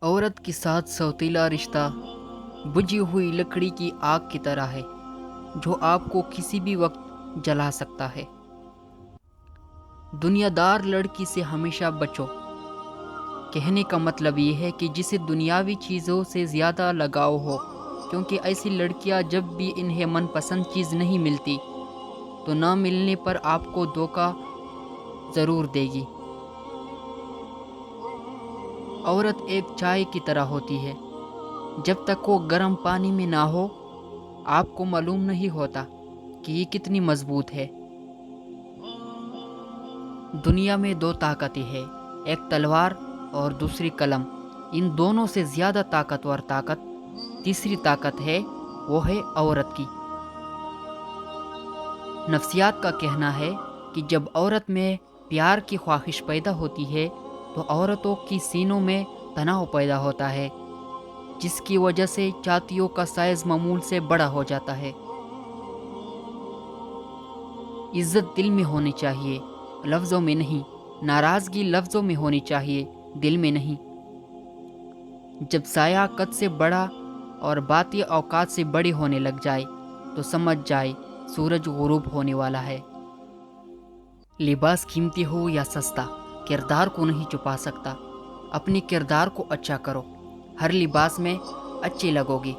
عورت کے ساتھ سوتیلا رشتہ بجھی ہوئی لکڑی کی آگ کی طرح ہے جو آپ کو کسی بھی وقت جلا سکتا ہے۔ دنیا دار لڑکی سے ہمیشہ بچو۔ کہنے کا مطلب یہ ہے کہ جسے دنیاوی چیزوں سے زیادہ لگاؤ ہو، کیونکہ ایسی لڑکیاں جب بھی انہیں من پسند چیز نہیں ملتی تو نہ ملنے پر آپ کو دھوکہ ضرور دے گی۔ عورت ایک چائے کی طرح ہوتی ہے، جب تک وہ گرم پانی میں نہ ہو آپ کو معلوم نہیں ہوتا کہ یہ کتنی مضبوط ہے۔ دنیا میں دو طاقتیں ہیں، ایک تلوار اور دوسری قلم۔ ان دونوں سے زیادہ طاقتور طاقت تیسری طاقت ہے، وہ ہے عورت کی۔ نفسیات کا کہنا ہے کہ جب عورت میں پیار کی خواہش پیدا ہوتی ہے تو عورتوں کی سینوں میں تناؤ پیدا ہوتا ہے، جس کی وجہ سے چھاتیوں کا سائز معمول سے بڑا ہو جاتا ہے۔ عزت دل میں ہونی چاہیے، لفظوں میں نہیں۔ ناراضگی لفظوں میں ہونی چاہیے، دل میں نہیں۔ جب سایہ قد سے بڑا اور باتیں اوقات سے بڑی ہونے لگ جائے تو سمجھ جائے سورج غروب ہونے والا ہے۔ لباس قیمتی ہو یا سستا، کردار کو نہیں چھپا سکتا۔ اپنے کردار کو اچھا کرو، ہر لباس میں اچھی لگو گی۔